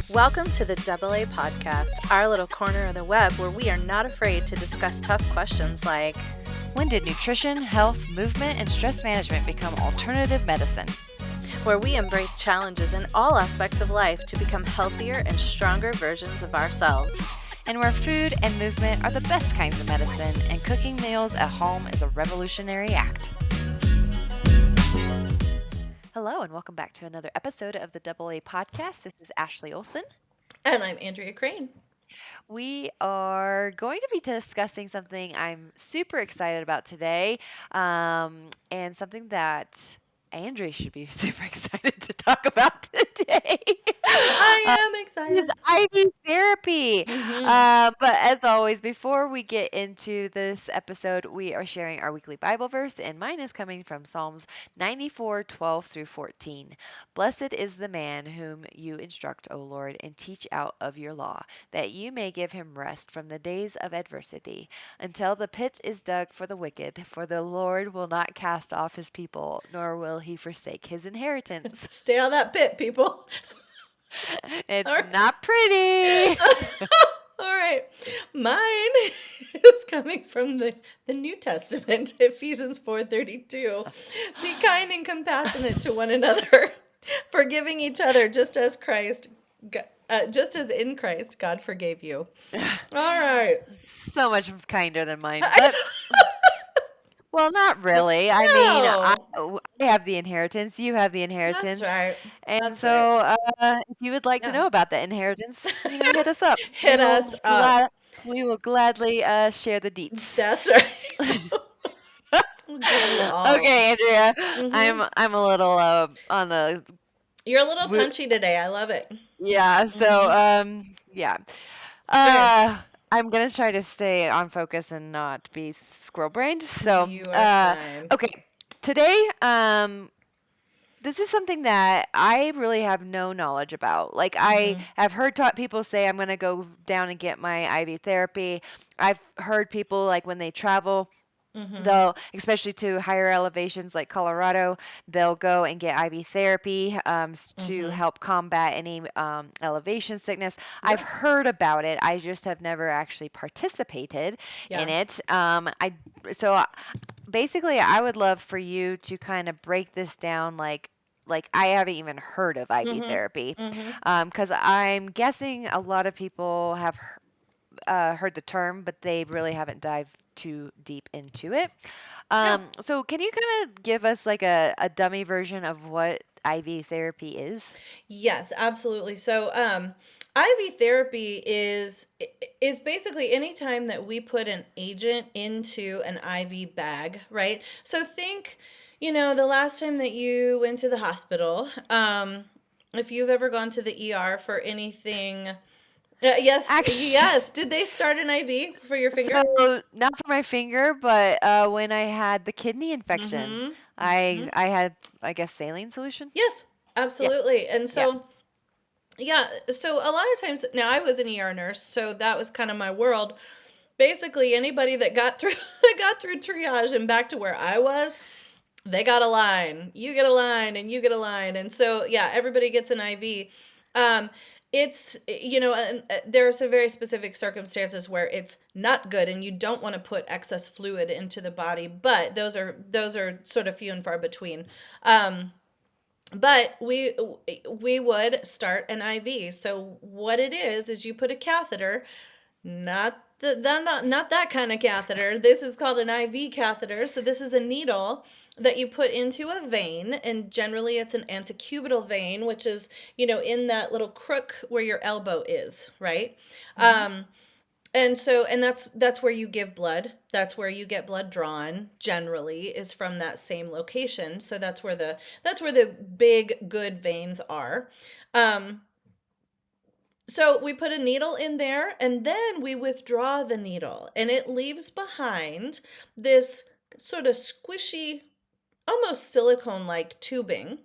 Welcome to the AA Podcast, our little corner of the web where we are not afraid to discuss tough questions like, when did nutrition, health, movement, and stress management become alternative medicine? Where we embrace challenges in all aspects of life to become healthier and stronger versions of ourselves. And where food and movement are the best kinds of medicine, and cooking meals at home is a revolutionary act. Hello, and welcome back to another episode of the AA Podcast. This is Ashley Olson. And I'm Andrea Crane. We are going to be discussing something I'm super excited about today, and something that Andrea should be super excited to talk about today. I am excited. Is IV therapy. But as always, before we get into this episode, we are sharing our weekly Bible verse, and mine is coming from Psalms 94:12 through 14. Blessed is the man whom you instruct, O Lord, and teach out of your law, that you may give him rest from the days of adversity, until the pit is dug for the wicked. For the Lord will not cast off his people, nor will he forsake his inheritance. Stay out of that pit, people. It's All right. not pretty. All right. Mine is coming from the New Testament, Ephesians 4:32. Be kind and compassionate to one another, forgiving each other just as in Christ God forgave you. All right. So much kinder than mine. But, well, not really. I mean, I have the inheritance. You have the inheritance. That's right. And That's so, if you would like to Yeah. know about the inheritance, hit us up. Hit us up. We will gladly share the deets. That's right. We'll give you all. Okay, Andrea. Mhm. I'm a little on the You're a little punchy today. I love it. yeah. So yeah. I'm gonna try to stay on focus and not be squirrel brained. So You are fine. okay. Today, this is something that I really have no knowledge about. Like, I have heard people say I'm gonna go down and get my IV therapy. I've heard people, like, when they travel, they'll, especially to higher elevations like Colorado, they'll go and get IV therapy to help combat any elevation sickness. I've heard about it. I just have never actually participated in it. Basically, I would love for you to kind of break this down, like I haven't even heard of IV therapy, because I'm guessing a lot of people have heard the term, but they really haven't dived too deep into it. So can you kind of give us like a dummy version of what IV therapy is? Yes, absolutely. So, IV therapy is basically any time that we put an agent into an IV bag, right? So think, the last time that you went to the hospital, if you've ever gone to the ER for anything. Yes. Did they start an IV for your finger? So not for my finger, but when I had the kidney infection, I had, I guess, saline solution. Yes, absolutely. And so, so a lot of times now I was an ER nurse, so that was kind of my world. Basically, anybody that got through triage and back to where I was, they got a line. You get a line, and you get a line, and so everybody gets an IV. It's and there are some very specific circumstances where it's not good, and you don't want to put excess fluid into the body. But those are sort of few and far between. But we would start an IV. So what it is you put a catheter, not that kind of catheter. This is called an IV catheter. So this is a needle that you put into a vein, and generally it's an antecubital vein, which is, in that little crook where your elbow is, right? And that's where you give blood. That's where you get blood drawn, generally, is from that same location. So that's where the big good veins are. So we put a needle in there, and then we withdraw the needle, and it leaves behind this sort of squishy, almost silicone-like tubing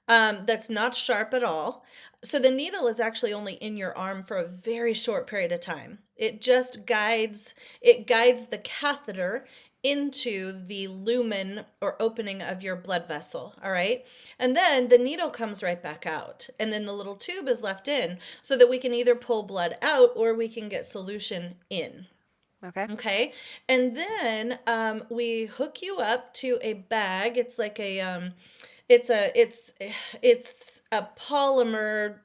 that's not sharp at all. So the needle is actually only in your arm for a very short period of time. It just guides the catheter into the lumen or opening of your blood vessel. All right. And then the needle comes right back out. And then the little tube is left in so that we can either pull blood out or we can get solution in. Okay. Okay. And then we hook you up to a bag. It's like it's a polymer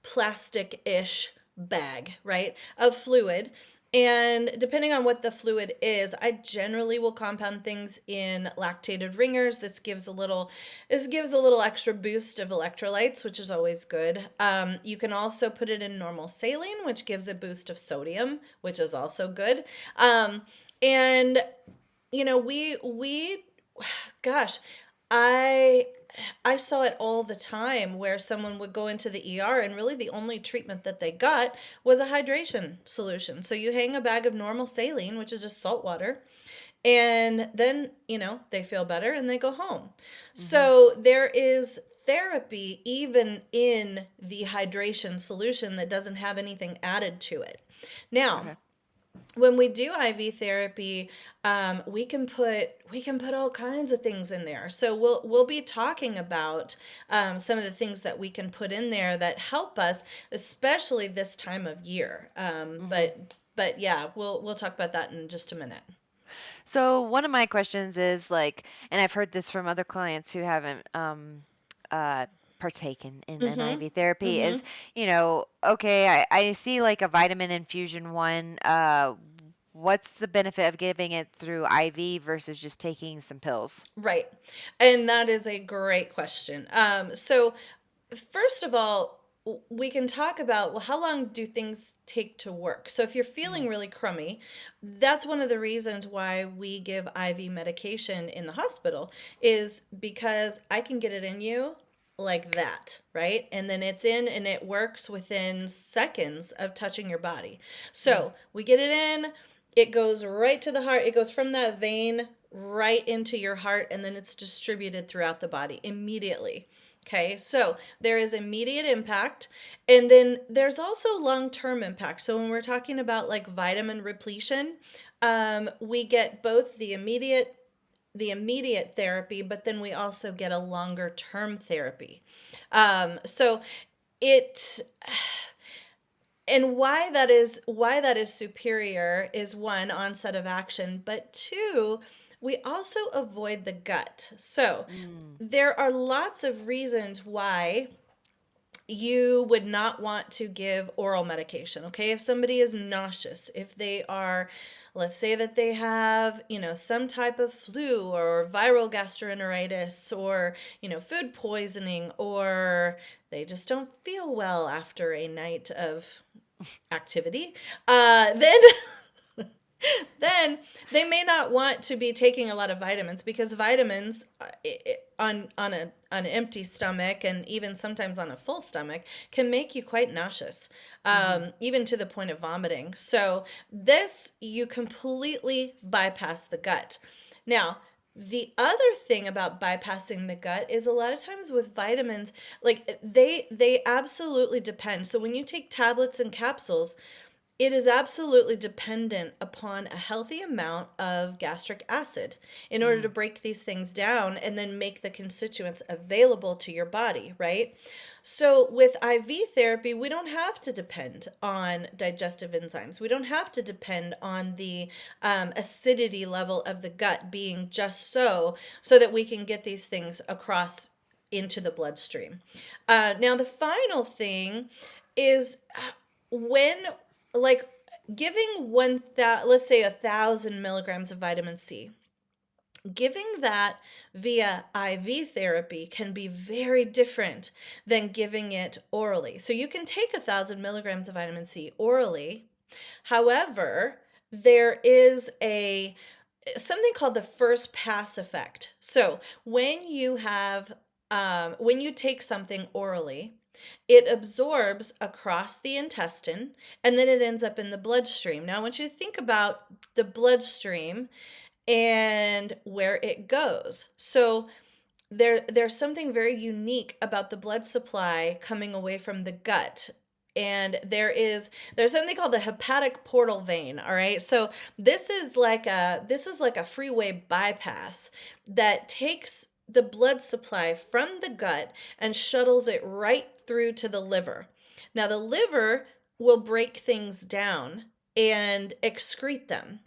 plastic-ish bag, right, of fluid. And depending on what the fluid is, I generally will compound things in lactated ringers. This gives a little extra boost of electrolytes, which is always good. You can also put it in normal saline, which gives a boost of sodium, which is also good. And we gosh, I I saw it all the time where someone would go into the ER and really the only treatment that they got was a hydration solution. So you hang a bag of normal saline, which is just salt water, and then, they feel better and they go home. Mm-hmm. So there is therapy even in the hydration solution that doesn't have anything added to it. Now, Okay. when we do IV therapy, we can put all kinds of things in there. So we'll be talking about some of the things that we can put in there that help us, especially this time of year. Mm-hmm. But yeah, we'll talk about that in just a minute. So one of my questions is like, and I've heard this from other clients who haven't uh, partaken in an Mm-hmm. IV therapy Mm-hmm. is, okay, I see like a vitamin infusion one. What's the benefit of giving it through IV versus just taking some pills? Right. And that is a great question. So first of all, we can talk about, well, how long do things take to work? So if you're Mm-hmm. feeling really crummy, that's one of the reasons why we give IV medication in the hospital, is because I can get it in you like that, right? And then it's in and it works within seconds of touching your body. So we get it in, it goes right to the heart, it goes from that vein right into your heart, and then it's distributed throughout the body immediately. Okay, so there is immediate impact, and then there's also long-term impact. So when we're talking about like vitamin repletion, we get both the immediate therapy, but then we also get a longer term therapy. So it and why that is superior is, one, onset of action, but two, we also avoid the gut. So Mm. there are lots of reasons why you would not want to give oral medication. Okay, if somebody is nauseous, if they are, let's say that they have, some type of flu or viral gastroenteritis, or food poisoning, or they just don't feel well after a night of activity, then then they may not want to be taking a lot of vitamins, because vitamins, on an empty stomach, and even sometimes on a full stomach, can make you quite nauseous, Mm-hmm. even to the point of vomiting. So this, you completely bypass the gut. Now, the other thing about bypassing the gut is, a lot of times with vitamins, like they absolutely depend. So when you take tablets and capsules, it is absolutely dependent upon a healthy amount of gastric acid in order to Mm. break these things down and then make the constituents available to your body, right? So with IV therapy, we don't have to depend on digestive enzymes. We don't have to depend on the acidity level of the gut being just so that we can get these things across into the bloodstream. Now, the final thing is, when, like, giving let's say 1,000 milligrams of vitamin C, giving that via IV therapy can be very different than giving it orally. So you can take 1,000 milligrams of vitamin C orally. However, there is a something called the first pass effect. So when you take something orally, it absorbs across the intestine, and then it ends up in the bloodstream. Now, I want you to think about the bloodstream and where it goes. So there's something very unique about the blood supply coming away from the gut and there's something called the hepatic portal vein. All right, so this is like a freeway bypass that takes the blood supply from the gut and shuttles it right through to the liver. Now the liver will break things down and excrete them.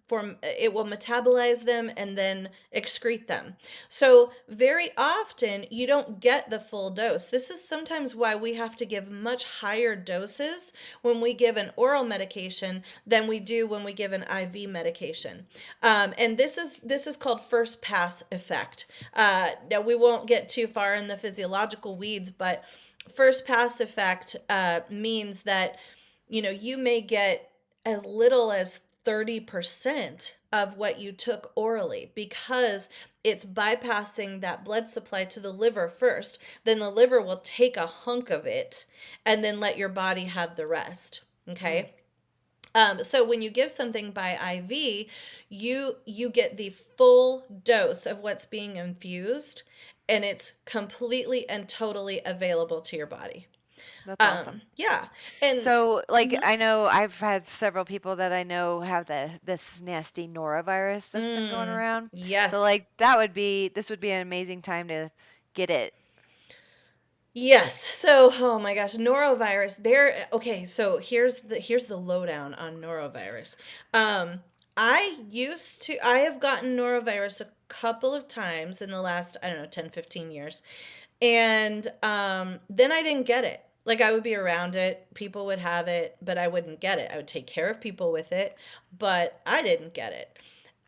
It will metabolize them and then excrete them. So very often you don't get the full dose. This is sometimes why we have to give much higher doses when we give an oral medication than we do when we give an IV medication. And this is called first pass effect. Now we won't get too far in the physiological weeds, but first pass effect means that you may get as little as 30% of what you took orally because it's bypassing that blood supply to the liver first. Then the liver will take a hunk of it and then let your body have the rest. Mm, Okay. So when you give something by IV, you get the full dose of what's being infused, and it's completely and totally available to your body. that's awesome. Yeah, and So, like, mhm. I know I've had several people that I know have this nasty norovirus that's been going around. So, Yes. like, this would be an amazing time to get it. Yes. So, oh my gosh, norovirus. Okay, so here's the lowdown on norovirus. Um I have gotten norovirus a couple of times in the last, I don't know, 10, 15 years. And then I didn't get it. Like I would be around it, people would have it, but I wouldn't get it. I would take care of people with it, but I didn't get it.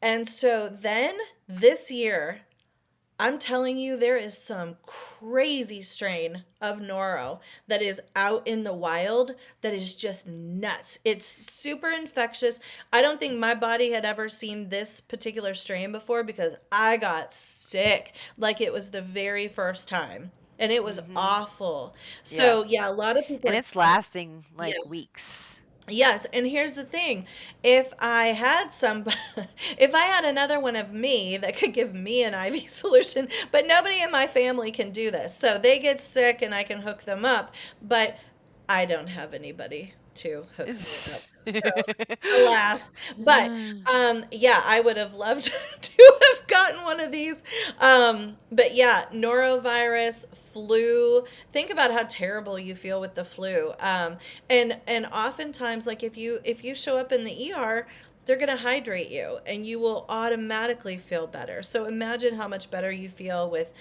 And so then this year I'm telling you, there is some crazy strain of noro that is out in the wild that is just nuts. It's super infectious. I don't think my body had ever seen this particular strain before because I got sick like it was the very first time. And it was Mm-hmm. awful. Yeah. So, yeah, a lot of people And are it's lasting like yes. weeks. Yes, and here's the thing. If I had some if I had another one of me that could give me an IV solution, but nobody in my family can do this. So they get sick and I can hook them up, but I don't have anybody to hook me up. So alas. But yeah, I would have loved to have gotten one of these. But yeah, norovirus, flu. Think about how terrible you feel with the flu. And oftentimes, like if you show up in the ER, they're going to hydrate you and you will automatically feel better. So imagine how much better you feel with,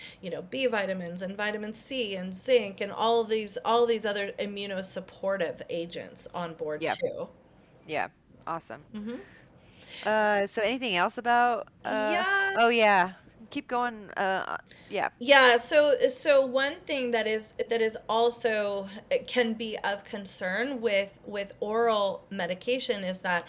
B vitamins and vitamin C and zinc and all these other immunosupportive agents on board Yeah. too. Yeah. Awesome. Hmm. So anything else about Yeah. oh yeah. Keep going. Yeah. Yeah, so one thing that is also can be of concern with oral medication is that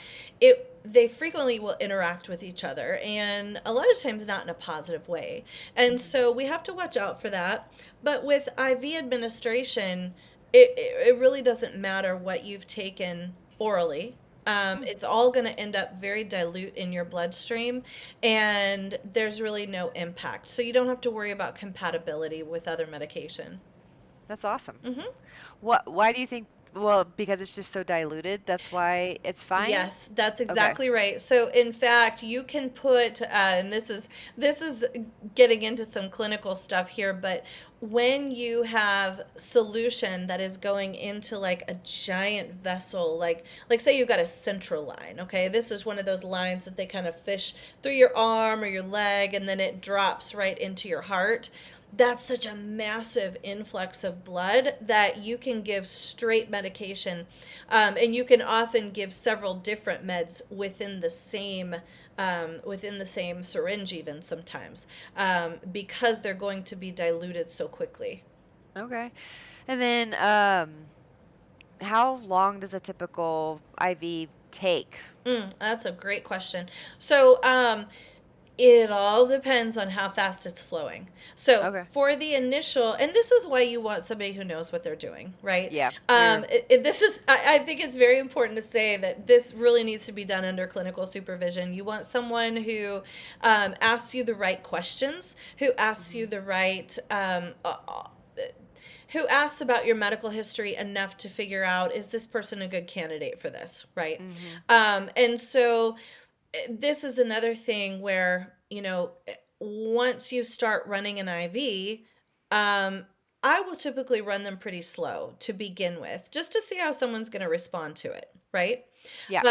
they frequently will interact with each other and a lot of times not in a positive way. And Mhm. so we have to watch out for that. But with IV administration, it really doesn't matter what you've taken orally. Mm, It's all going to end up very dilute in your bloodstream, and there's really no impact. So you don't have to worry about compatibility with other medication. that's awesome. Hmm. Why do you think well, because it's just so diluted, that's why it's fine? Yes, that's Okay. exactly right. So in fact, you can put, and this is getting into some clinical stuff here, but when you have solution that is going into like a giant vessel, like say you got a central line, okay? This is one of those lines that they kind of fish through your arm or your leg, and then it drops right into your heart. That's such a massive influx of blood that you can give straight medication, and you can often give several different meds within the same syringe even sometimes, because they're going to be diluted so quickly. Okay. And then how long does a typical IV take? That's a great question. So, it all depends on how fast it's flowing. So Okay. for the initial, and this is why you want somebody who knows what they're doing, right? Yeah. You're This is, I think it's very important to say that this really needs to be done under clinical supervision. You want someone who asks you the right questions, who asks you mhm. the right who asks about your medical history enough to figure out, is this person a good candidate for this, right? Mhm. And so this is another thing where, once you start running an IV, I will typically run them pretty slow to begin with, just to see how someone's going to respond to it, right? Yeah.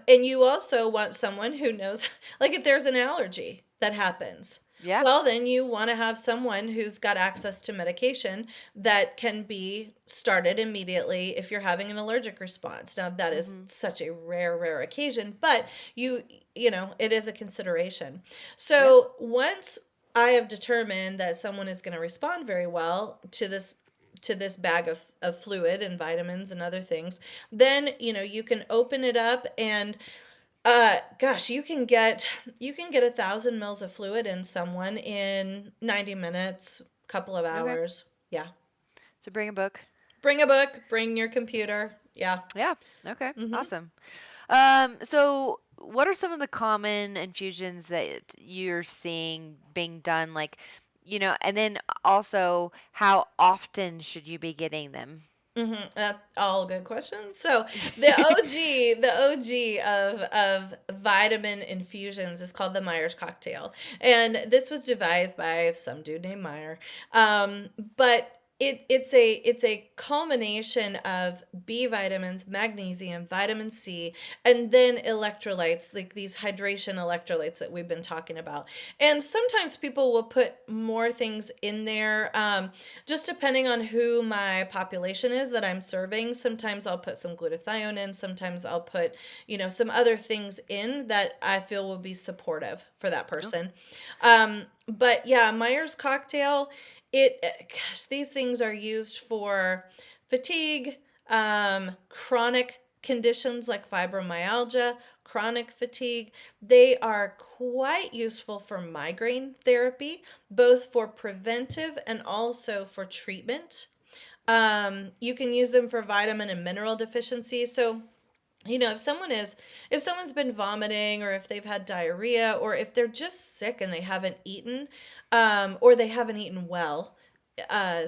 And you also want someone who knows, like if there's an allergy that happens, Yeah. well, then you want to have someone who's got access to medication that can be started immediately if you're having an allergic response. Now, that is Mhm. such a rare, rare occasion, but it is a consideration. Yep. So once I have determined that someone is going to respond very well to this bag of fluid and vitamins and other things, then you can open it up and gosh, you can get 1,000 mils of fluid in someone in 90 minutes, couple of Okay. hours. Yeah. So bring a book. Bring a book, bring your computer. Yeah. Yeah. Okay. Mm-hmm. Awesome. So what are some of the common infusions that you're seeing being done? Like, and then also how often should you be getting them? All good questions. So the OG of vitamin infusions is called the Myers cocktail, and this was devised by some dude named Myer. But it's a culmination of B vitamins, magnesium, vitamin C, and then electrolytes, like these hydration electrolytes that we've been talking about. And sometimes people will put more things in there. Just depending on who my population is that I'm serving, sometimes I'll put some glutathione in, sometimes I'll put, some other things in that I feel will be supportive for that Oh, person. But yeah, Myers cocktail, gosh, these things are used for fatigue, chronic conditions like fibromyalgia, chronic fatigue. They are quite useful for migraine therapy, both for preventive and also for treatment. You can use them for vitamin and mineral deficiency. So, if someone's been vomiting, or if they've had diarrhea, or if they're just sick and they haven't eaten, or they haven't eaten well,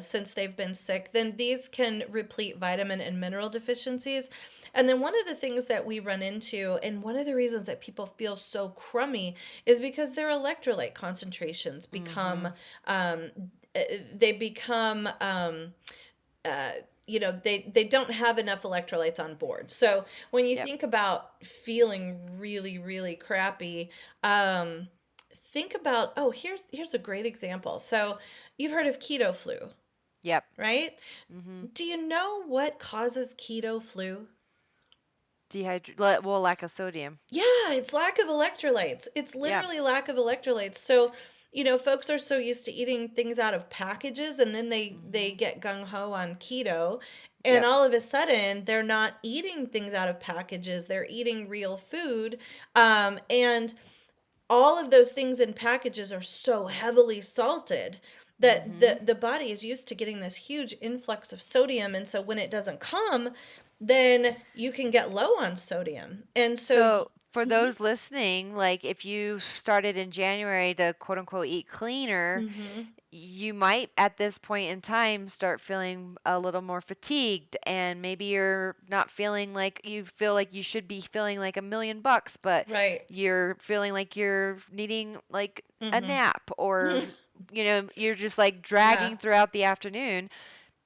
since they've been sick, then these can replete vitamin and mineral deficiencies. And then one of the things that we run into, and one of the reasons that people feel so crummy, is because their electrolyte concentrations mm-hmm. um, they become uh, they don't have enough electrolytes on board. So when you Yep. think about feeling really, really crappy, um, think about, oh, here's a great example. So you've heard of keto flu, Yep. right? Mm-hmm. Do you know what causes keto flu? Well, lack of sodium. Yeah, it's lack of electrolytes. It's Yeah. literally lack of electrolytes. So, folks are so used to eating things out of packages, and then they Mm-hmm. get gung ho on keto, and Yep. all of a sudden they're not eating things out of packages. They're eating real food. And all of those things in packages are so heavily salted that Mm-hmm. the body is used to getting this huge influx of sodium, and so when it doesn't come, then you can get low on sodium. And so So for Mhm. those listening, like if you started in January to quote unquote eat cleaner, Mhm. you might at this point in time start feeling a little more fatigued, and maybe you're not feeling like you feel like you should be feeling like $1 million, but Right. you're feeling like you're needing like a Mhm. nap, or you're just like Yeah. dragging throughout the afternoon.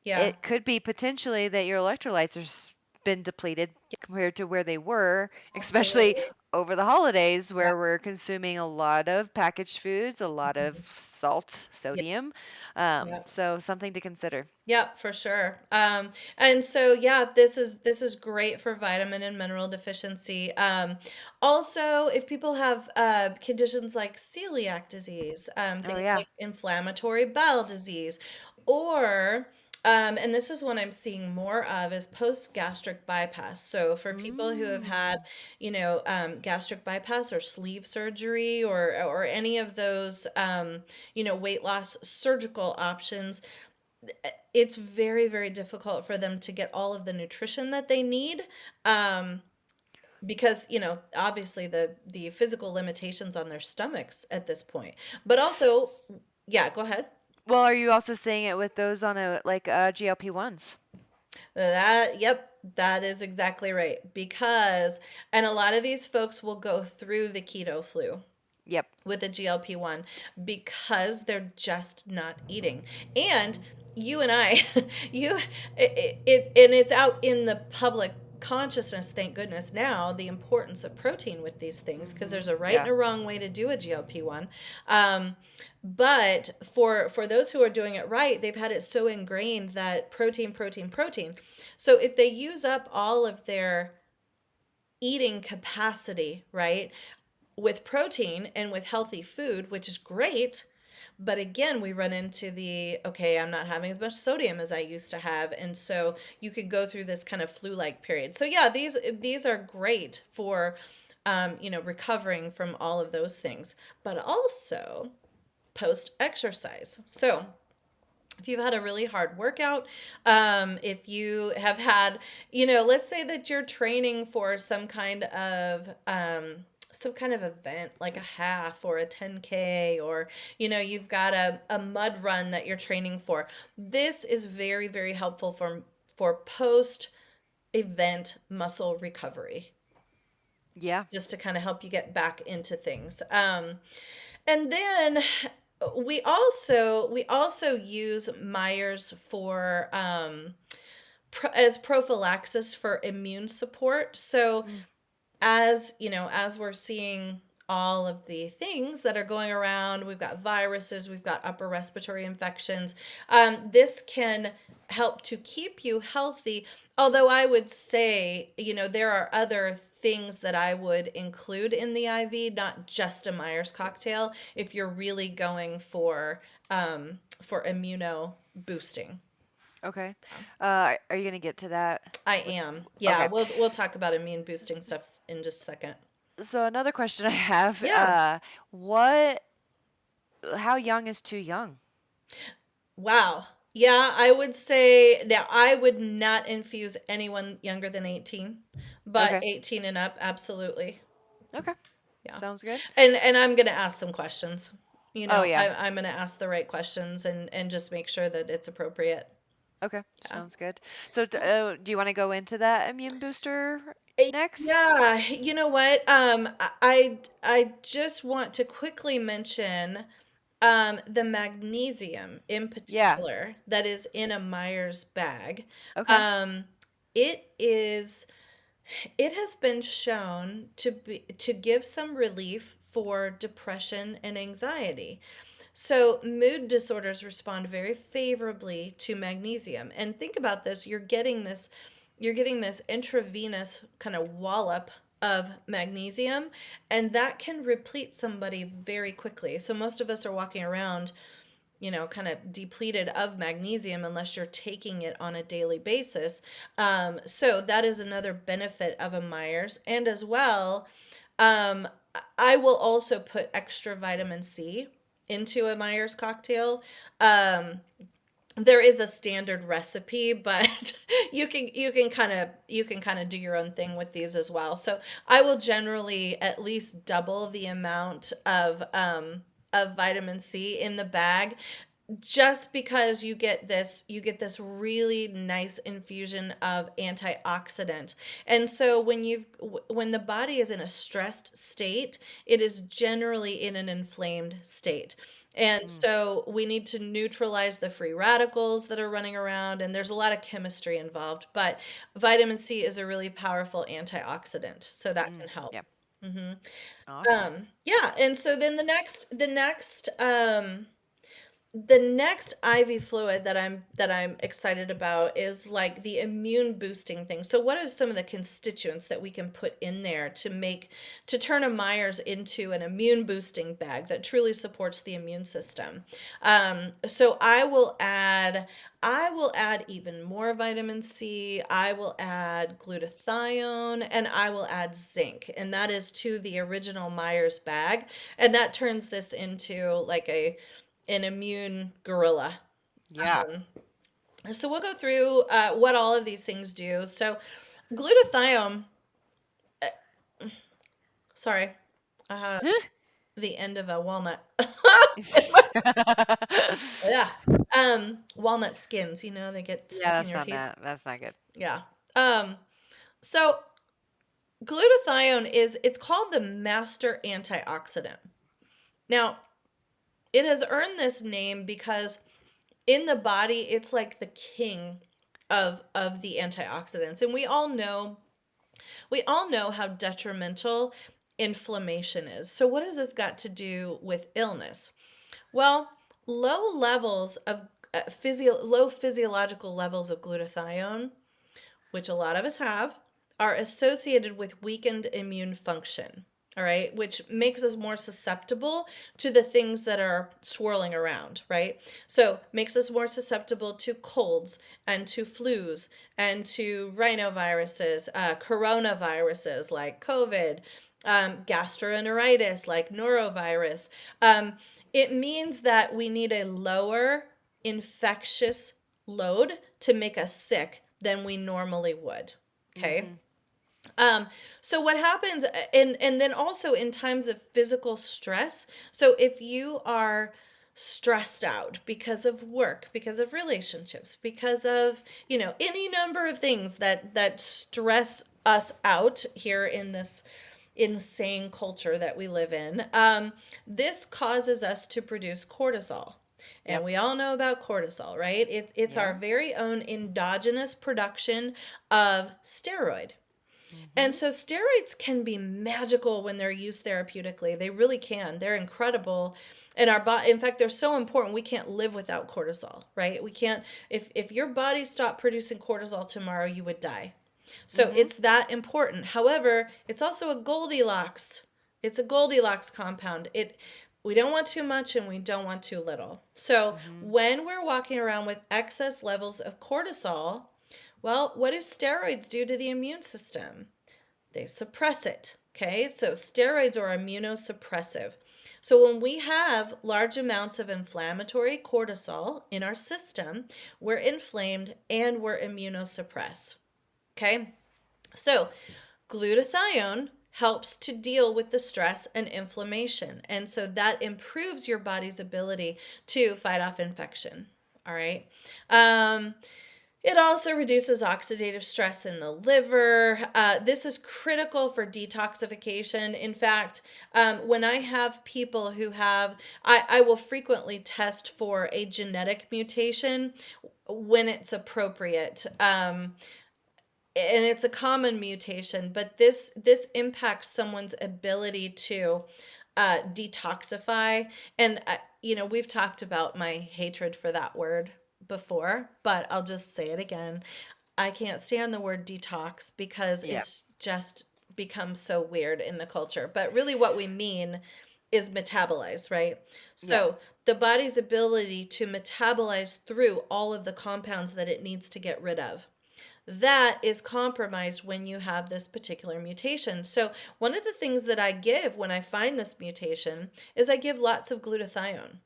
Yeah. It could be potentially that your electrolytes are been depleted compared to where they were, especially Absolutely. over the holidays Yeah. where we're consuming a lot of packaged foods, a lot of Mhm. salt, Yeah. sodium. Yeah. So something to consider. Yeah, for sure. And so yeah, this is great for vitamin and mineral deficiency. Also, if people have conditions like celiac disease, Oh things yeah. like inflammatory bowel disease, or and this is what I'm seeing more of, is post gastric bypass. So for people who have had, Mm. gastric bypass or sleeve surgery, or any of those, weight loss surgical options, it's very, very difficult for them to get all of the nutrition that they need, um, because obviously the physical limitations on their stomachs at this point. But also, yeah, go ahead. Well, are you also saying it with those on a like GLP-1s? Yep, that is exactly right. Because, and a lot of these folks will go through the keto flu Yep. with a GLP-1 because they're just not eating. And you and I, you, and it's out in the public consciousness, thank goodness now, the importance of protein with these things, because there's a right Yeah. and a wrong way to do a GLP-1. But for those who are doing it right, they've had it so ingrained that protein, protein, protein. So if they use up all of their eating capacity, right, with protein and with healthy food, which is great. But again, we run into the, okay, I'm not having as much sodium as I used to have. And so you could go through this kind of flu-like period. So yeah, these are great for recovering from all of those things, but also post exercise. So if you've had a really hard workout, if you have had, let's say that you're training for some kind of event like a half or a 10K, or you've got a mud run that you're training for. This is very, very helpful for post event muscle recovery, Yeah. just to kind of help you get back into things. And then we also use Myers for as prophylaxis for immune support. So Mm. as we're seeing all of the things that are going around, we've got viruses, we've got upper respiratory infections. This can help to keep you healthy. Although I would say, there are other things that I would include in the IV, not just a Myers cocktail, if you're really going for immuno boosting. Okay. Are you gonna get to that? I With am. Yeah, okay. we'll talk about immune boosting stuff in just a second. So another question I have, Yeah. what how young is too young? Wow. Yeah, I would say now I would not infuse anyone younger than 18, but Okay. 18 and up, absolutely. Okay. Yeah. Sounds good. And I'm gonna ask some questions. Oh yeah. I'm gonna ask the right questions and just make sure that it's appropriate. Okay. Yeah. Sounds good. So do you want to go into that immune booster next? Yeah, you know what? I just want to quickly mention the magnesium in Yeah. particular that is in a Myers bag. Okay. Um, it is it has been shown to give some relief for depression and anxiety. So mood disorders respond very favorably to magnesium. And think about this, you're getting this intravenous kind of wallop of magnesium, and that can replete somebody very quickly. So most of us are walking around kind of depleted of magnesium unless you're taking it on a daily basis. So that is another benefit of a Myers. And as well, um, I will also put extra vitamin C into a Myers cocktail. Um, there is a standard recipe, but you can kind of do your own thing with these as well. So I will generally at least double the amount of vitamin C in the bag, just because you get this really nice infusion of antioxidant. And so when the body is in a stressed state, it is generally in an inflamed state. And Mm, so we need to neutralize the free radicals that are running around, and there's a lot of chemistry involved, but vitamin C is a really powerful antioxidant, so that can help. yeah. hmm Awesome. yeah, and so then the next IV fluid that I'm excited about is like the immune boosting thing. So what are some of the constituents that we can put in there to turn a Myers into an immune boosting bag that truly supports the immune system? So I will add even more vitamin C. I will add glutathione, and I will add zinc, and that is to the original Myers bag, and that turns this into like an immune gorilla. Yeah. Um, so we'll go through what all of these things do. So glutathione, sorry, uh, the end of a walnut. Yeah. Walnut skins, they get Yeah, stuck in that's your not teeth. that. That's not good. Yeah. So glutathione it's called the master antioxidant. Now, it has earned this name because in the body it's like the king of the antioxidants. And we all know how detrimental inflammation is. So what has this got to do with illness? Well, low levels of low physiological levels of glutathione, which a lot of us have, are associated with weakened immune function. All right, which makes us more susceptible to the things that are swirling around, right? So, makes us more susceptible to colds and to flus and to rhinoviruses, coronaviruses like COVID, gastroenteritis like norovirus. It means that we need a lower infectious load to make us sick than we normally would. Okay. Mm-hmm. So what happens, and then also in times of physical stress. So if you are stressed out because of work, because of relationships, because of, any number of things that stress us out here in this insane culture that we live in, this causes us to produce cortisol. And Yep. we all know about cortisol, right? It's our Yeah. very own endogenous production of steroid. And Mm-hmm. so steroids can be magical when they're used therapeutically. They really can. They're incredible. And our body, in fact, they're so important. We can't live without cortisol, right? We can't. If your body stopped producing cortisol tomorrow, you would die. So Mm-hmm. it's that important. However, it's also a Goldilocks. It's a Goldilocks compound. We don't want too much and we don't want too little. So Mm-hmm. when we're walking around with excess levels of cortisol, well, what do steroids do to the immune system? They suppress it. Okay, so steroids are immunosuppressive. So when we have large amounts of inflammatory cortisol in our system, we're inflamed and we're immunosuppressed. Okay, so glutathione helps to deal with the stress and inflammation. And so that improves your body's ability to fight off infection. All right. It also reduces oxidative stress in the liver. This is critical for detoxification. In fact, when I have people who I will frequently test for a genetic mutation when it's appropriate. And it's a common mutation, but this impacts someone's ability to detoxify. And we've talked about my hatred for that word before, but I'll just say it again. I can't stand the word detox because Yep. it's just become so weird in the culture. But really, what we mean is metabolize, right? Yeah. So the body's ability to metabolize through all of the compounds that it needs to get rid of, that is compromised when you have this particular mutation. So, one of the things that I give when I find this mutation is I give lots of glutathione.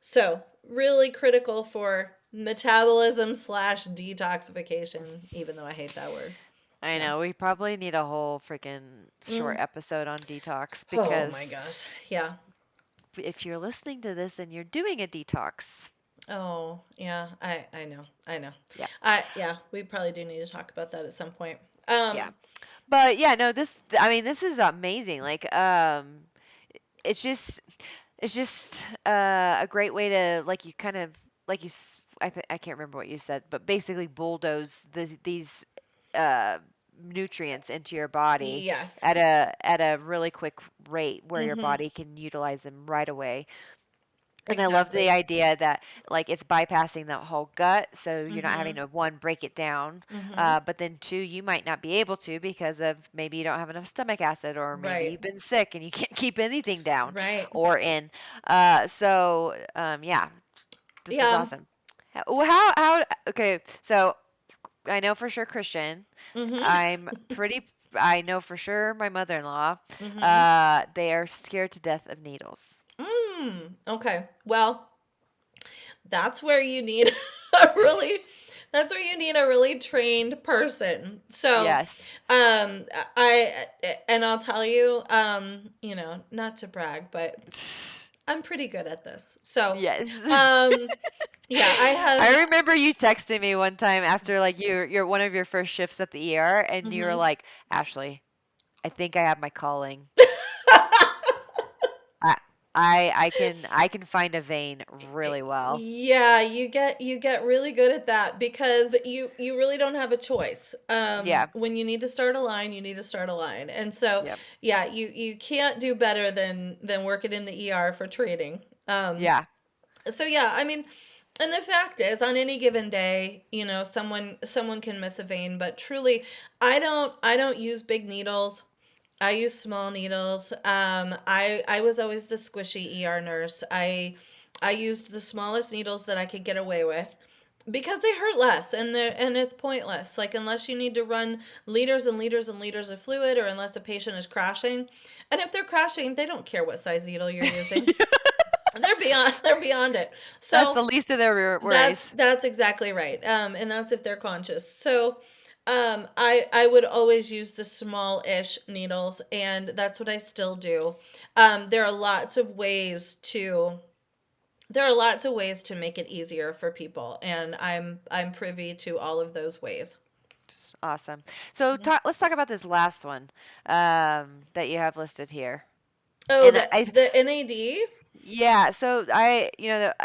So, really critical for metabolism slash detoxification, even though I hate that word. I Yeah. know. We probably need a whole freaking short Mm. episode on detox Oh my because gosh. Yeah. if you're listening to this and you're doing a detox, Oh, yeah. I know. I know. yeah, Yeah, we probably do need to talk about that at some point. yeah. But yeah, no, I mean, this is amazing. Like, it's just, a great way to, like, you kind of, like I can't remember what you said, but basically bulldoze these, uh, nutrients into your body Yes. at a really quick rate where your Mhm. body can utilize them right away. And I love the Exactly. idea that, like, it's bypassing that whole gut, so you're not having Mhm. to, 1, break it down, Mhm. but then 2, you might not be able to because of maybe you don't have enough stomach acid, or maybe Right. you've been sick and you can't keep anything down Right. or in. Yeah, this is Yeah. awesome. How okay, so I know for sure Christian. Mhm. I'm pretty I know for sure my mother-in-law, Mhm. they are scared to death of needles. Okay. Well, that's where you need a really That's where you need a really trained person. So, Yes. I and I'll tell you, not to brag, but I'm pretty good at this. So, Yes. um, yeah, I I have. remember you texting me one time after like your one of your first shifts at the ER, and you were Mhm. like, "Ashley, I think I have my calling. I I can find a vein really well." Yeah, you get really good at that because you really don't have a choice. Yeah. When you need to start a line, you need to start a line. And so, Yep. yeah, you can't do better than working in the ER for training. Yeah. So yeah, I mean, and the fact is, on any given day, someone can miss a vein, but truly, I don't use big needles. I use small needles. I was always the squishy ER nurse. I used the smallest needles that I could get away with because they hurt less and it's pointless. Like unless you need to run liters and liters and liters of fluid or unless a patient is crashing. And if they're crashing, they don't care what size needle you're using. They're beyond it. That's So the least of their that's worries. that's exactly right. And that's if they're conscious. So I would always use the small-ish needles, and that's what I still do. There are lots of ways to make it easier for people, and I'm privy to all of those ways. Awesome. So let's talk about this last one that you have listed here. Oh, And the NAD. yeah, so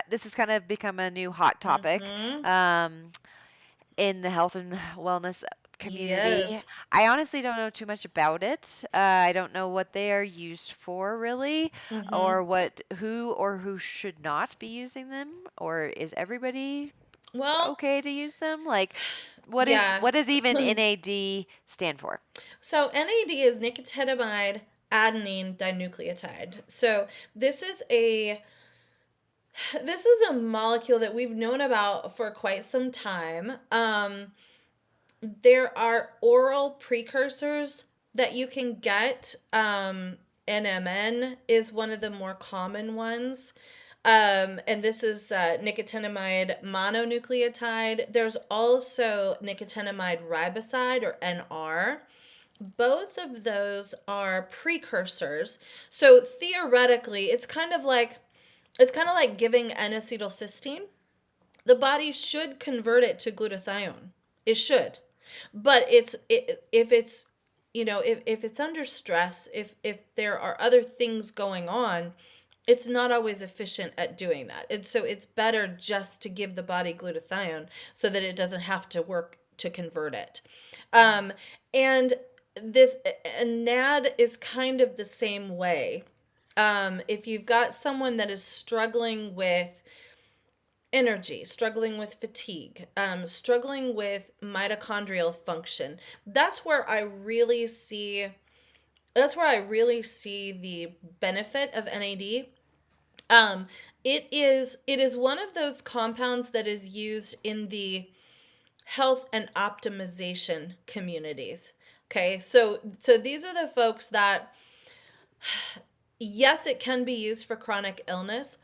this has kind of become a new hot topic Mm-hmm. um, in the health and wellness community. Yes. I honestly don't know too much about it. I don't know what they are used for really, Mm-hmm. or who should not be using them, or is everybody Well, okay to use them? Like, yeah. what does even NAD stand for? So NAD is nicotinamide adenine dinucleotide. So this is a this is a molecule that we've known about for quite some time. There are oral precursors that you can get. NMN is one of the more common ones. And this is nicotinamide mononucleotide. There's also nicotinamide riboside or NR. Both of those are precursors. So theoretically, it's kind of like giving N-acetylcysteine. The body should convert it to glutathione. It should. But if it's if it's under stress, if there are other things going on, it's not always efficient at doing that. And so it's better just to give the body glutathione so that it doesn't have to work to convert it. Mm. And this NAD is kind of the same way. If you've got someone that is struggling with energy, struggling with fatigue, struggling with mitochondrial function, that's where I really see the benefit of NAD. Um, it is one of those compounds that is used in the health and optimization communities. Okay, so these are the folks that, yes, it can be used for chronic illness,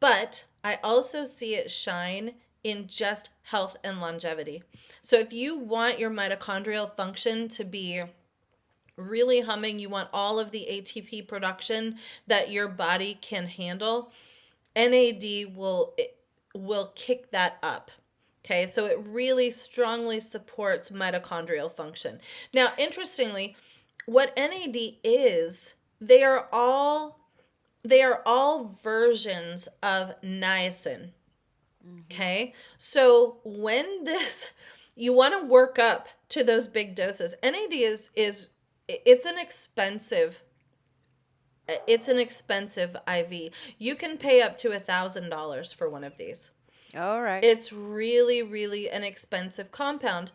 but I also see it shine in just health and longevity. So if you want your mitochondrial function to be really humming, you want all of the ATP production that your body can handle, NAD will kick that up. Okay, so it really strongly supports mitochondrial function. Now, interestingly, what NAD is, they are all versions of niacin. Mhm. Okay, so when this, you want to work up to those big doses. NAD is it's an expensive IV. You can pay up to $1,000 for one of these. All right. It's really, really an expensive compound.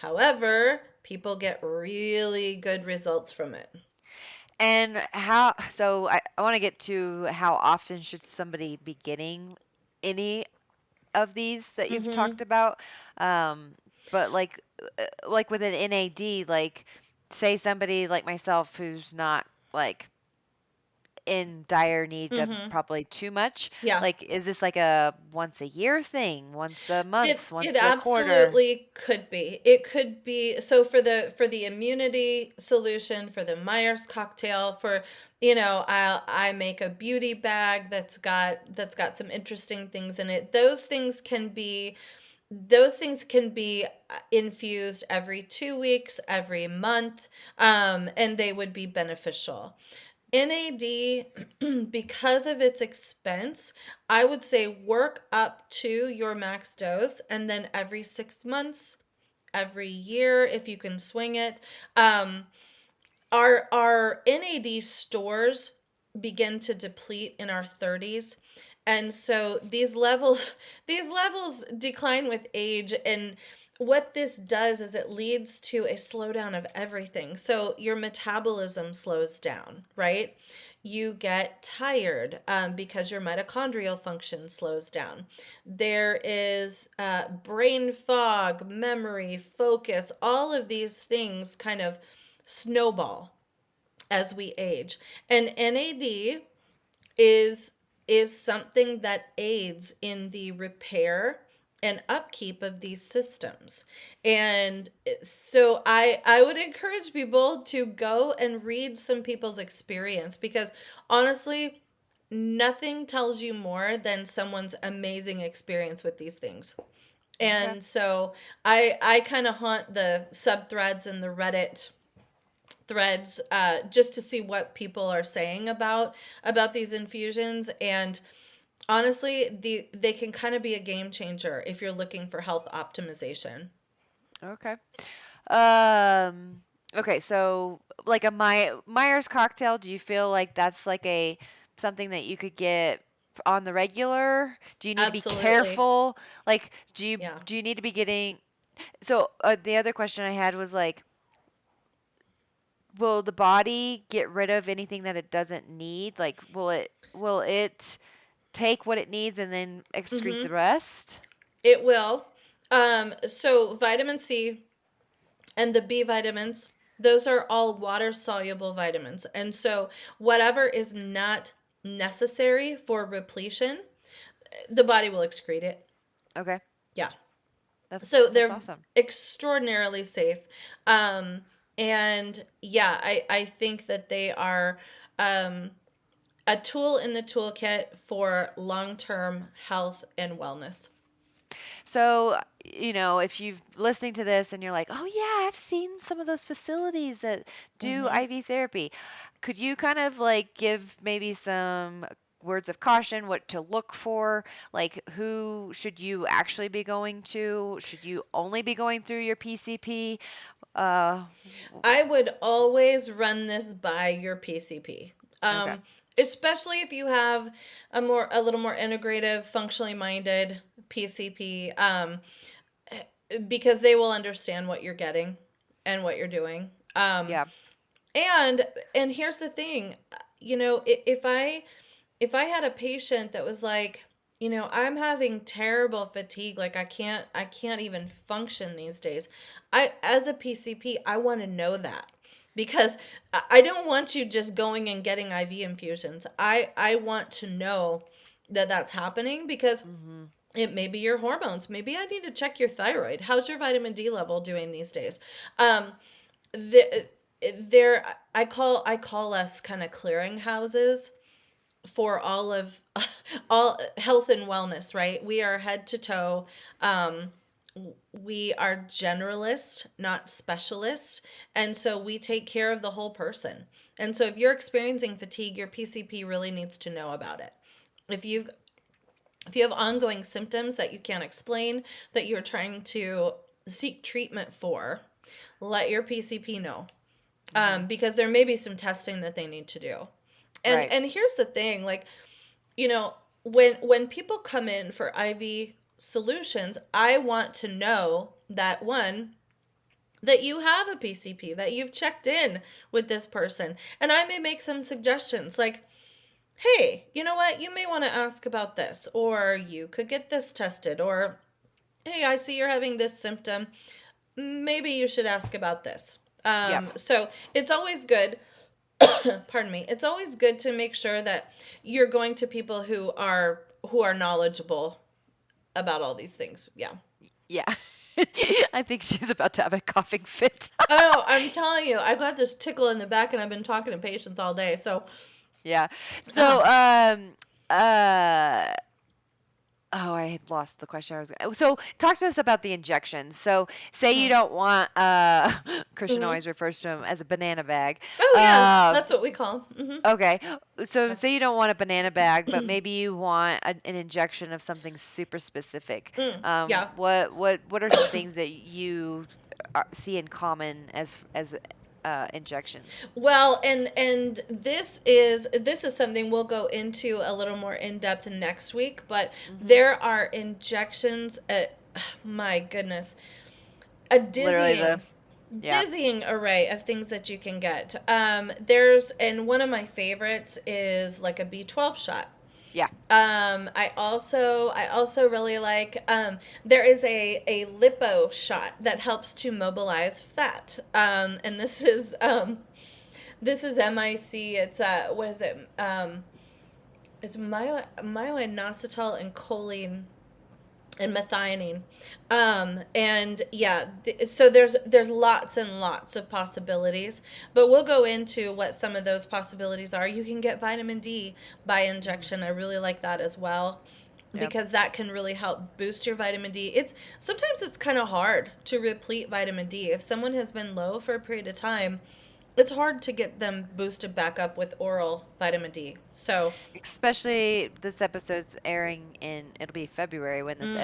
However, people get really good results from it. And so I want to get to how often should somebody be getting any of these that you've Mm-hmm. talked about? Um, but like with an NAD, like say somebody like myself who's not like in dire need of Mm-hmm. probably too much. Yeah. Like, is this like a once a year thing, once a month, It once a quarter? absolutely could be. It could be so for the immunity solution, for the Myers cocktail, for I make a beauty bag that's got some interesting things in it. Those things can be infused every 2 weeks, every month, and they would be beneficial. NAD, because of its expense, I would say work up to your max dose, and then every 6 months, every year, if you can swing it. Our NAD stores begin to deplete in our 30s. And so these levels decline with age, and what this does is it leads to a slowdown of everything. So your metabolism slows down, right? You get tired because your mitochondrial function slows down. There is brain fog, memory, focus, all of these things kind of snowball as we age. And NAD is is something that aids in the repair and upkeep of these systems. And so I would encourage people to go and read some people's experience, because honestly, nothing tells you more than someone's amazing experience with these things. Okay. And so I kind of haunt the sub threads and the Reddit threads, just to see what people are saying about these infusions. And honestly, they can kind of be a game changer if you're looking for health optimization. Okay. Um, okay, so like a Myers cocktail, do you feel like that's like a something that you could get on the regular? Do you need to be Absolutely. careful? Like, Yeah. do you need to be getting the other question I had was like, will the body get rid of anything that it doesn't need? Like, will it take what it needs and then excrete the Mm-hmm. rest? It will. So vitamin C and the B vitamins, those are all water soluble vitamins. And so whatever is not necessary for repletion, the body will excrete it. Okay. Yeah. That's So that's they're awesome. extraordinarily safe. Um, and yeah, I think that they are um, a tool in the toolkit for long term health and wellness. So, if you've listening to this and you're like, "Oh yeah, I've seen some of those facilities that do Hmm. IV therapy." Could you kind of like give maybe some words of caution, what to look for? Like, who should you actually be going to? Should you only be going through your PCP? Uh, I would always run this by your PCP. okay. Especially if you have a little more integrative, functionally minded PCP, because they will understand what you're getting and what you're doing. Yeah. And and here's the thing, if I had a patient that was like, I'm having terrible fatigue, like I can't even function these days. As a PCP, I want to know that, because I don't want you just going and getting IV infusions. I want to know that that's happening, because Mhm. it may be your hormones. Maybe I need to check your thyroid. How's your vitamin D level doing these days? Um, the, there I call us kind of clearinghouses for all of all health and wellness, right? We are head to toe. um we are generalists, not specialists, and so we take care of the whole person. And so if you're experiencing fatigue, your PCP really needs to know about it. If you have ongoing symptoms that you can't explain, that you're trying to seek treatment for, let your PCP know, Mhm. because there may be some testing that they need to do. And Right. and here's the thing, like, you know, when people come in for IV solutions, I want to know that, one, that you have a PCP, that you've checked in with this person, and I may make some suggestions like, hey, you know what, you may want to ask about this, or you could get this tested, or hey, I see you're having this symptom, maybe you should ask about this. Yep. So it's always good pardon me, it's always good to make sure that you're going to people who are knowledgeable about all these things. Yeah. Yeah. I think she's about to have a coughing fit. Oh, I'm telling you, I got this tickle in the back, and I've been talking to patients all day. So, Yeah. ah, So, uh, oh, I had lost the question I was gonna. So, talk to us about the injections. So, say you don't want, Christian mhm. always refers to them as a banana bag. Oh yeah, Um, that's what we call 'em. okay. So, Yeah. say you don't want a banana bag, but maybe you want an injection of something super specific. Yeah. What are some things that you see in common as injections? Well, and this is something we'll go into a little more in depth next week, but Hmm. there are injections at my goodness, a Literally the yeah dizzying array of things that you can get. And one of my favorites is like a B12 shot. yeah I also really like there is a lipo shot that helps to mobilize fat. And this is MIC. It's what is it? It's myoinositol and choline and methionine. And yeah, so there's lots and lots of possibilities, but we'll go into what some of those possibilities are. You can get vitamin D by hmm injection. I really like that as well, yep because that can really help boost your vitamin D. It's sometimes it's kind of hard to replete vitamin D. If someone has been low for a period of time, it's hard to get them boosted back up with oral vitamin D. So, especially this episode's airing in it'll be February when this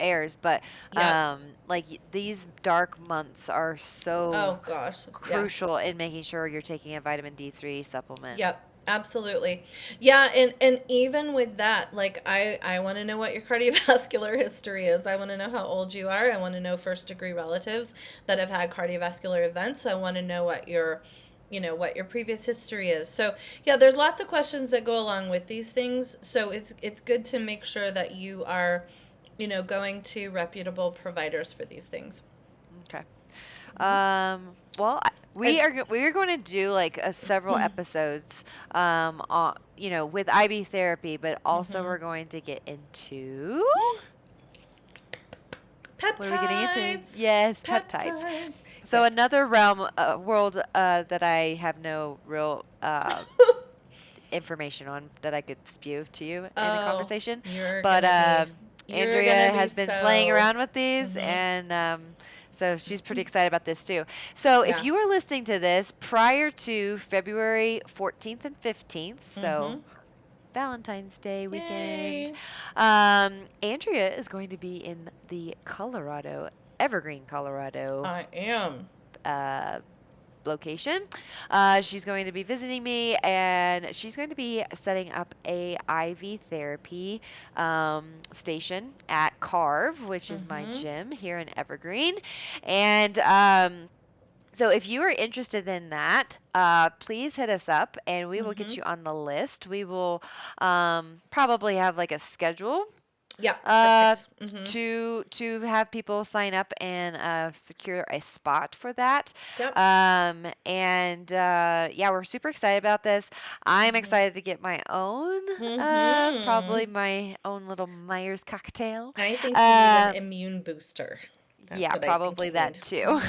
airs, but yep. like these dark months are so Oh gosh. Yeah. crucial in making sure you're taking a vitamin D3 supplement. Yep, absolutely. Yeah, and even with that, like I want to know what your cardiovascular history is. I want to know how old you are. I want to know first degree relatives that have had cardiovascular events. I want to know what your previous history is. So, yeah, there's lots of questions that go along with these things. So, it's good to make sure that you are, going to reputable providers for these things. Okay. Well, we are going to do like a several episodes, on, with IB therapy, but also we're going to get into what are we getting into? Peptides. Yes, peptides. Peptides. So Yes. another world that I have no real information on that I could spew to you in a Oh, conversation. you're But gonna be you're Andrea gonna be has been playing so around with these, mhm. and so she's pretty excited about this too. So if Yeah. you are listening to this prior to February 14th and 15th, so Mhm. Valentine's Day weekend, Yay. Andrea is going to be in the Evergreen, Colorado I am. uh, location. She's going to be visiting me, and she's going to be setting up a IV therapy station at Carve, which is my Mhm. gym here in Evergreen. And so if you are interested in that, please hit us up, and we will get Mhm. you on the list. We will probably have like a schedule Yeah, uh, perfect. Mhm. to have people sign up and secure a spot for that. Yep. And yeah, we're super excited about this. I'm Mhm. excited to get my own, probably Mhm. my own little Myers cocktail. I think you need an Uh, immune booster. That's yeah, what I think probably you that need. too.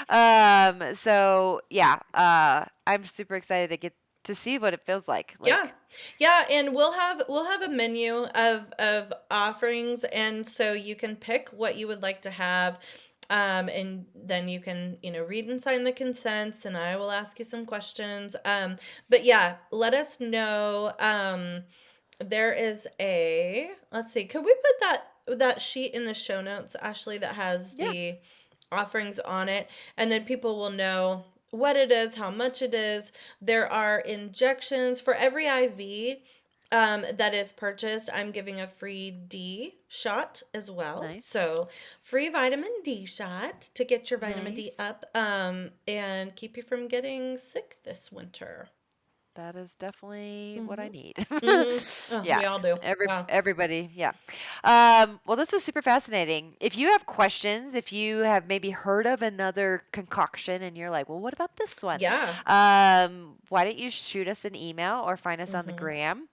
Mhm. So yeah, I'm super excited to get to see what it feels like. Yeah. Like, Yeah, and we'll have a menu of offerings, and so you can pick what you would like to have. And then you can, read and sign the consents, and I will ask you some questions. But yeah, let us know. There is let's see, could we put that sheet in the show notes, Ashley, that has yeah, the offerings on it, and then people will know what it is, how much it is. There are injections for every IV that is purchased. I'm giving a free D shot as well. nice, So, free vitamin D shot to get your vitamin D nice. up and keep you from getting sick this winter. that is definitely what I need. Oh, Yeah, we all do. Yeah. everybody, yeah. Well, this was super fascinating. If you have questions, if you have maybe heard of another concoction and you're like, well, what about this one? Yeah. Why don't you shoot us an email or find us on the gram?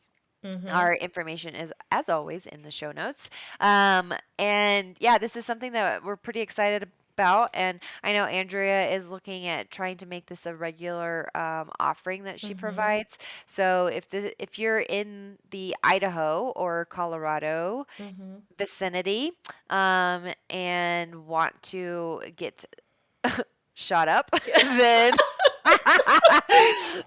Mm-hmm. Our information is, as always, in the show notes. And yeah, this is something that we're pretty excited about. And I know Andrea is looking at trying to make this a regular offering that she Mm-hmm. provides. So if you're in the Idaho or Colorado Mm-hmm. vicinity and want to get shut up, then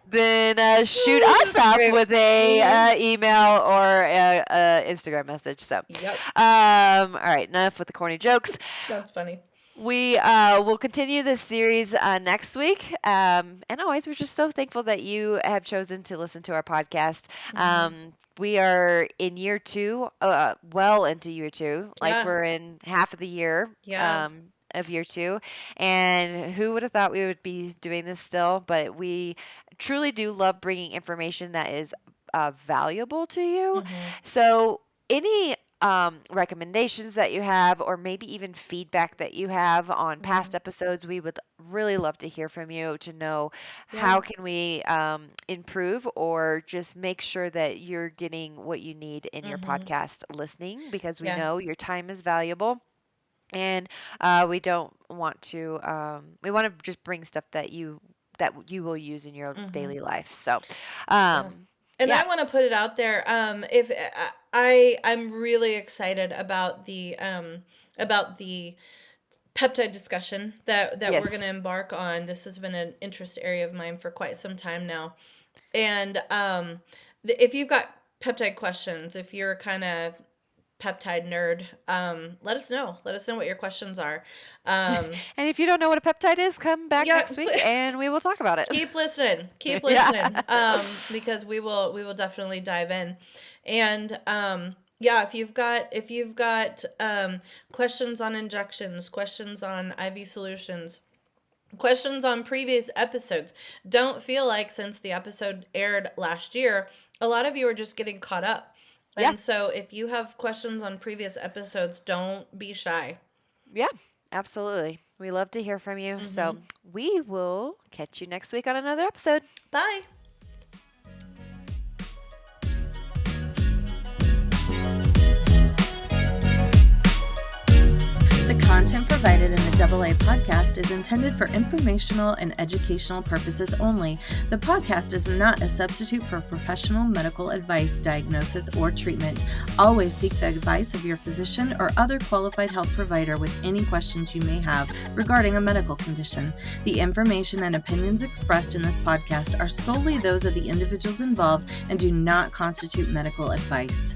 then shoot us up Great. with a email or a Instagram message. So, Yep. all right, enough with the corny jokes. That's funny. We will continue this series next week. And always, we're just so thankful that you have chosen to listen to our podcast. We are in year 2, well into year 2, like Yeah. we're in half of the year. Yeah. Of year 2, and who would have thought we would be doing this still? But we truly do love bringing information that is valuable to you. Mm-hmm. So any recommendations that you have, or maybe even feedback that you have on past episodes, we would really love to hear from you to know Yeah. how can we improve or just make sure that you're getting what you need in your podcast listening, because we Yeah. know your time is valuable. And we don't want to we want to just bring stuff that you will use in your daily life. So And yeah. I want to put it out there. If I'm really excited about the peptide discussion that we're going Yes. to embark on. This has been an interest area of mine for quite some time now. And if you've got peptide questions, if you're kind of peptide nerd, let us know. Let us know what your questions are. And if you don't know what a peptide is, come back Yeah, next week and we will talk about it. keep listening. Keep Yeah. listening. Because we will definitely dive in. And yeah, if you've got questions on injections, questions on IV solutions, questions on previous episodes, don't feel like since the episode aired last year, a lot of you are just getting caught up. Yeah. And so if you have questions on previous episodes, don't be shy. Yeah, absolutely. We love to hear from you. So we will catch you next week on another episode. Bye. The content provided in the AA podcast is intended for informational and educational purposes only. The podcast is not a substitute for professional medical advice, diagnosis, or treatment. Always seek the advice of your physician or other qualified health provider with any questions you may have regarding a medical condition. The information and opinions expressed in this podcast are solely those of the individuals involved and do not constitute medical advice.